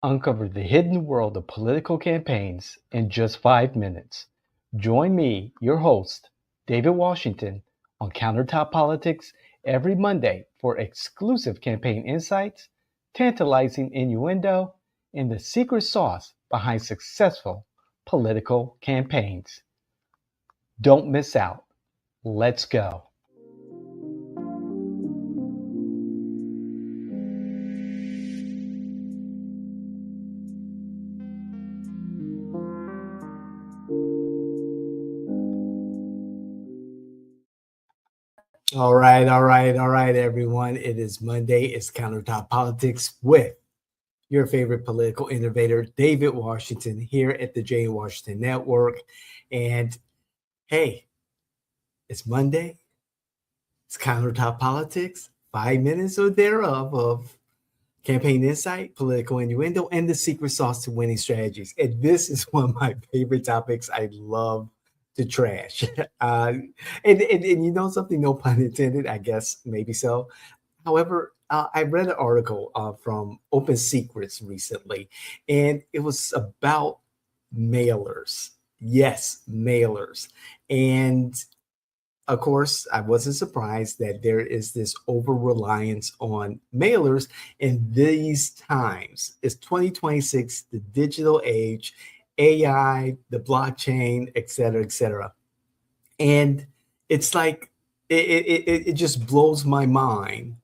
Uncover the hidden world of political campaigns in just 5 minutes. Join me, your host, David Washington, on Countertop Politics every Monday for exclusive campaign insights, tantalizing innuendo, and the secret sauce behind successful political campaigns. Don't miss out. Let's go. All right, everyone. It is Monday. It's Countertop Politics with your favorite political innovator, David Washington, here at the Jay Washington Network. And hey, it's Monday. It's Countertop Politics, 5 minutes or thereof of campaign insight, political innuendo, and the secret sauce to winning strategies. And this is one of my favorite topics. I love to trash. And you know something, no pun intended, I guess, maybe so. However, I read an article from OpenSecrets recently, and it was about mailers. Yes, mailers. And of course, I wasn't surprised that there is this over reliance on mailers in these times. It's 2026, the digital age, AI, the blockchain, et cetera, et cetera. And it's like, it just blows my mind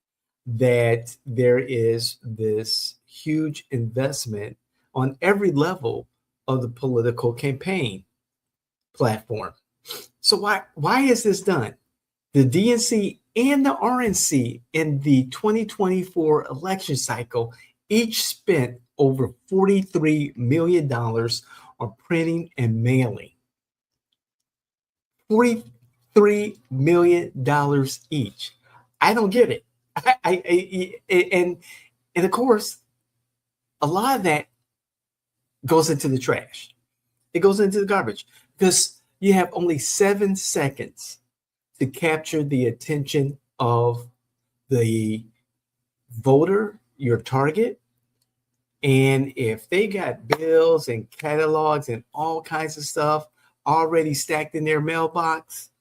that there is this huge investment on every level of the political campaign platform. So why is this done? The DNC and the RNC in the 2024 election cycle each spent over $43 million on printing and mailing. $43 million each. I don't get it. And of course, a lot of that goes into the trash. It goes into the garbage because you have only 7 seconds to capture the attention of the voter, your target. And if they got bills and catalogs and all kinds of stuff already stacked in their mailbox,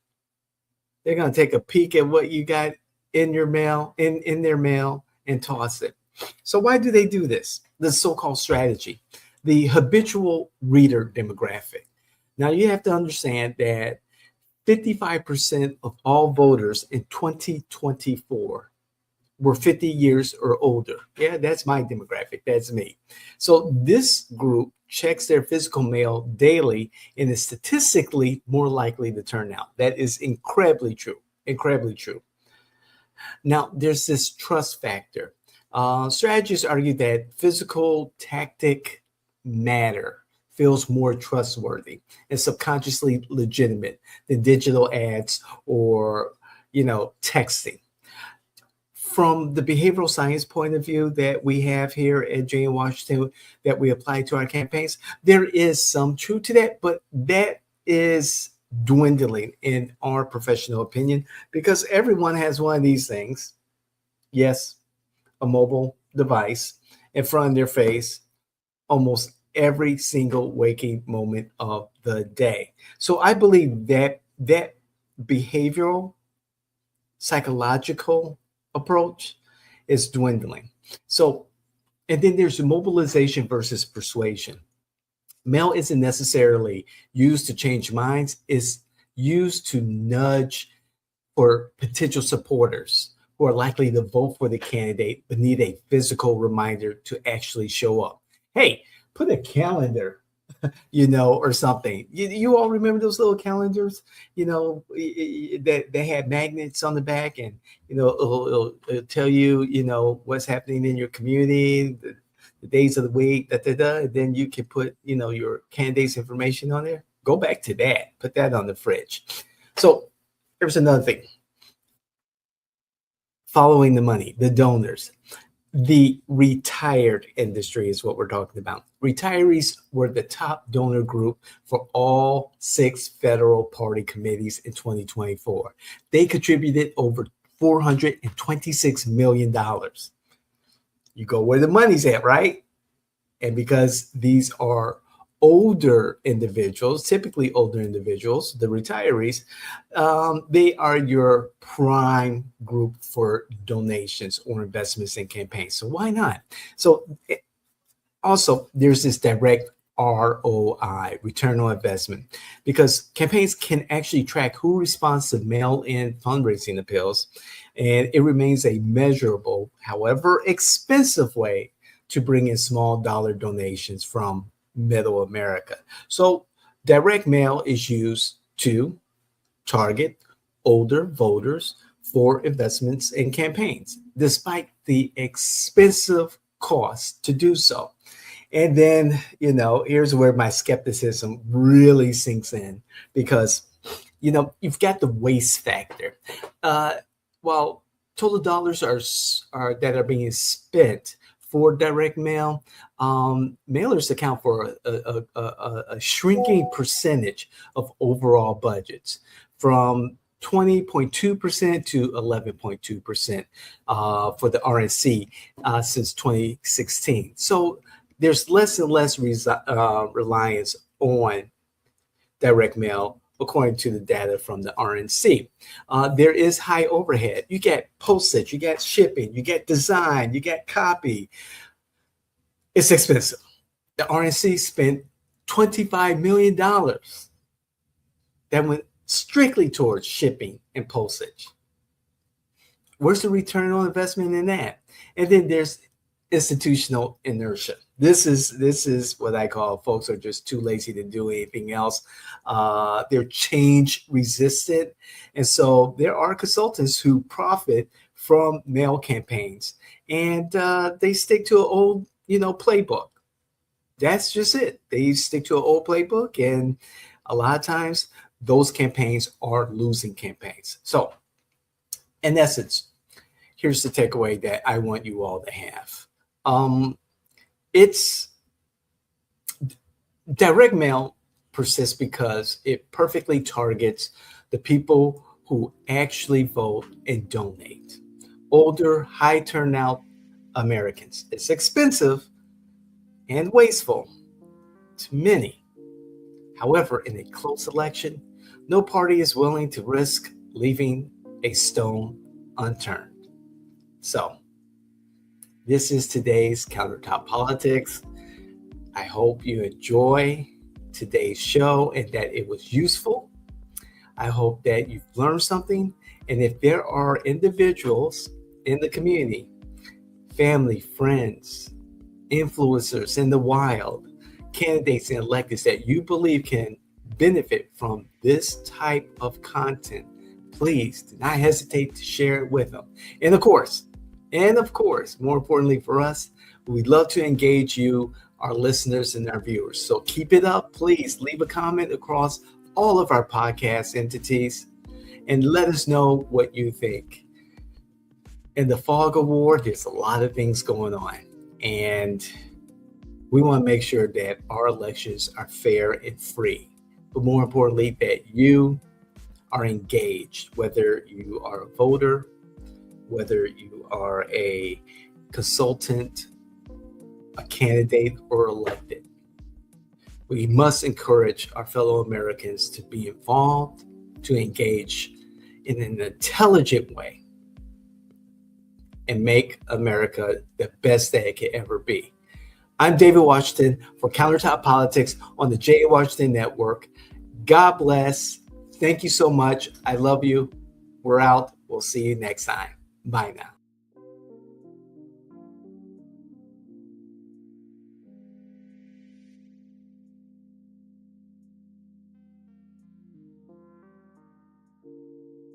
they're going to take a peek at what you got in your mail, in their mail, and toss it. So why do they do this? The so-called strategy, the habitual reader demographic. Now, you have to understand that 55% of all voters in 2024 were 50 years or older. Yeah, that's my demographic. That's me. So this group checks their physical mail daily and is statistically more likely to turn out. That is incredibly true. Incredibly true. Now, there's this trust factor. Strategists argue that physical tactic matter feels more trustworthy and subconsciously legitimate than digital ads or, texting. From the behavioral science point of view that we have here at Jay Washington that we apply to our campaigns, there is some truth to that, but that is dwindling in our professional opinion because everyone has one of these things. Yes, a mobile device in front of their face almost every single waking moment of the day. So I believe that behavioral, psychological approach is dwindling. So, and then there's mobilization versus persuasion. Mail isn't necessarily used to change minds, it's used to nudge for potential supporters who are likely to vote for the candidate but need a physical reminder to actually show up. Hey, put a calendar, or something. You all remember those little calendars, that they had magnets on the back, and it'll tell you, what's happening in your community, the days of the week, and then you can put your candidate's information on there. Go back to that. Put that on the fridge. So here's another thing. Following the money, the donors. The retired industry is what we're talking about. Retirees were the top donor group for all 6 federal party committees in 2024. They contributed over $426 million. You go where the money's at, right? And because these are older individuals, typically older individuals, the retirees, they are your prime group for donations or investments in campaigns. So why not? So also, there's this direct ROI, return on investment, because campaigns can actually track who responds to mail-in fundraising appeals, and it remains a measurable, however expensive way to bring in small dollar donations from middle America. So direct mail is used to target older voters for investments in campaigns, despite the expensive cost to do so. And then, here's where my skepticism really sinks in because, you've got the waste factor. While total dollars are that are being spent for direct mail, mailers account for a shrinking percentage of overall budgets from 20.2% to 11.2% for the RNC since 2016. So there's less and less reliance on direct mail, according to the data from the RNC. There is high overhead. You get postage, you get shipping, you get design, you get copy. It's expensive. The RNC spent $25 million that went strictly towards shipping and postage. Where's the return on investment in that? And then there's institutional inertia. This is what I call folks are just too lazy to do anything else. They're change resistant. And so there are consultants who profit from mail campaigns and they stick to an old, playbook. That's just it. They stick to an old playbook. And a lot of times those campaigns are losing campaigns. So in essence, here's the takeaway that I want you all to have. It's direct mail persists because it perfectly targets the people who actually vote and donate. Older, high turnout Americans. It's expensive and wasteful to many. However, in a close election, no party is willing to risk leaving a stone unturned. So, this is today's Countertop Politics. I hope you enjoy today's show and that it was useful. I hope that you've learned something. And if there are individuals in the community, family, friends, influencers in the wild, candidates and electeds that you believe can benefit from this type of content, please do not hesitate to share it with them. And of course, more importantly for us, we'd love to engage you, our listeners and our viewers. So keep it up. Please leave a comment across all of our podcast entities and let us know what you think. In the fog of war, there's a lot of things going on. And we want to make sure that our elections are fair and free. But more importantly, that you are engaged, whether you are a voter, whether you are a consultant, a candidate, or elected. We must encourage our fellow Americans to be involved, to engage in an intelligent way, and make America the best that it can ever be. I'm David Washington for Countertop Politics on the J. Washington Network. God bless. Thank you so much. I love you. We're out. We'll see you next time. Bye now.